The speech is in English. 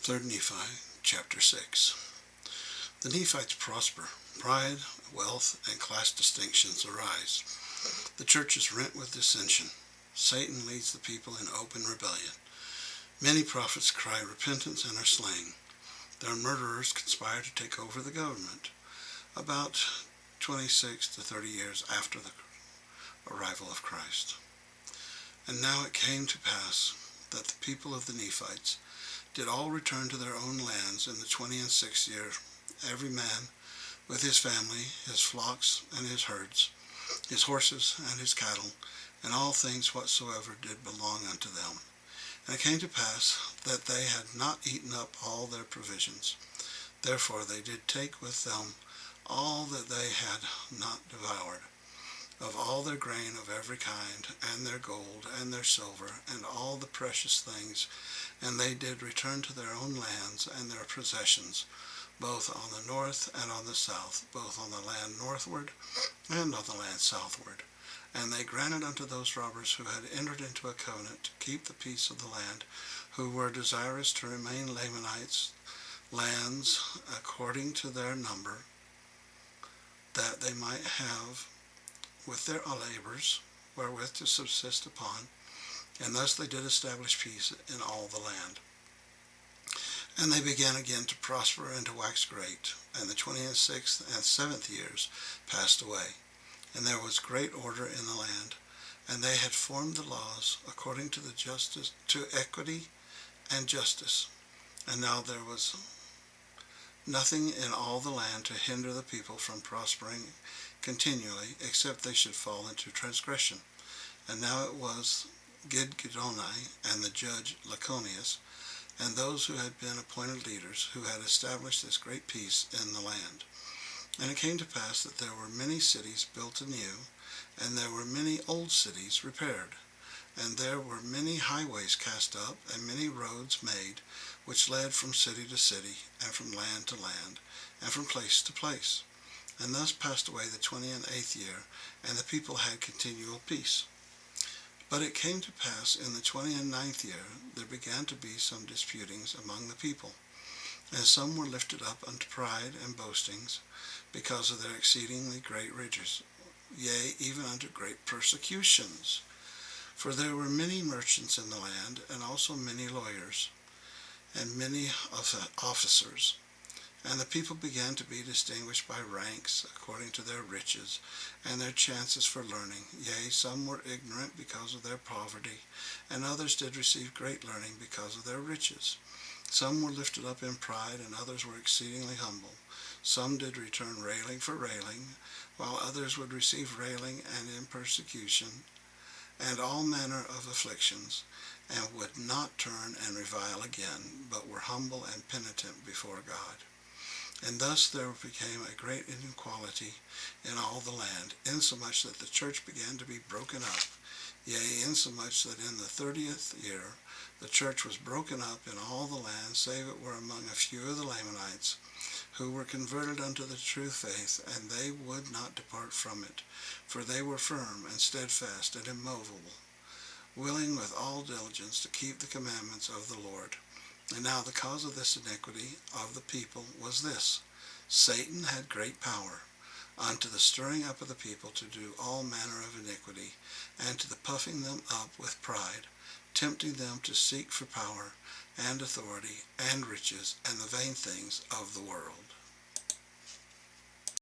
3 Nephi chapter 6. The Nephites prosper. Pride, wealth, and class distinctions arise. The church is rent with dissension. Satan leads the people in open rebellion. Many prophets cry repentance and are slain. Their murderers conspire to take over the government. About 26 to 30 years after the arrival of Christ. And now it came to pass that the people of the Nephites did all return to their own lands in the 26th year, every man with his family, his flocks and his herds, his horses and his cattle, and all things whatsoever did belong unto them. And it came to pass that they had not eaten up all their provisions. Therefore they did take with them all that they had not devoured, of all their grain of every kind, and their gold, and their silver, and all the precious things, and they did return to their own lands and their possessions, both on the north and on the south, both on the land northward and on the land southward. And they granted unto those robbers who had entered into a covenant to keep the peace of the land, who were desirous to remain Lamanites, lands according to their number, that they might have with their labors wherewith to subsist upon, and thus they did establish peace in all the land. And they began again to prosper and to wax great, and the 26th and 7th years passed away, and there was great order in the land, and they had formed the laws according to the justice, to equity and justice. And now there was nothing in all the land to hinder the people from prospering continually, except they should fall into transgression. And now it was Gidgiddoni and the judge Laconius, and those who had been appointed leaders, who had established this great peace in the land. And it came to pass that there were many cities built anew, and there were many old cities repaired, and there were many highways cast up, and many roads made, which led from city to city, and from land to land, and from place to place. And thus passed away the 28th year, and the people had continual peace. But it came to pass in the 29th year, there began to be some disputings among the people, and some were lifted up unto pride and boastings, because of their exceedingly great riches, yea, even unto great persecutions. For there were many merchants in the land, and also many lawyers, and many officers. And the people began to be distinguished by ranks, according to their riches, and their chances for learning. Yea, some were ignorant because of their poverty, and others did receive great learning because of their riches. Some were lifted up in pride, and others were exceedingly humble. Some did return railing for railing, while others would receive railing and in persecution, and all manner of afflictions, and would not turn and revile again, but were humble and penitent before God. And thus there became a great inequality in all the land, insomuch that the church began to be broken up. Yea, insomuch that in the 30th year the church was broken up in all the land, save it were among a few of the Lamanites, who were converted unto the true faith, and they would not depart from it, for they were firm and steadfast and immovable, willing with all diligence to keep the commandments of the Lord. And now the cause of this iniquity of the people was this: Satan had great power unto the stirring up of the people to do all manner of iniquity, and to the puffing them up with pride, tempting them to seek for power and authority and riches and the vain things of the world.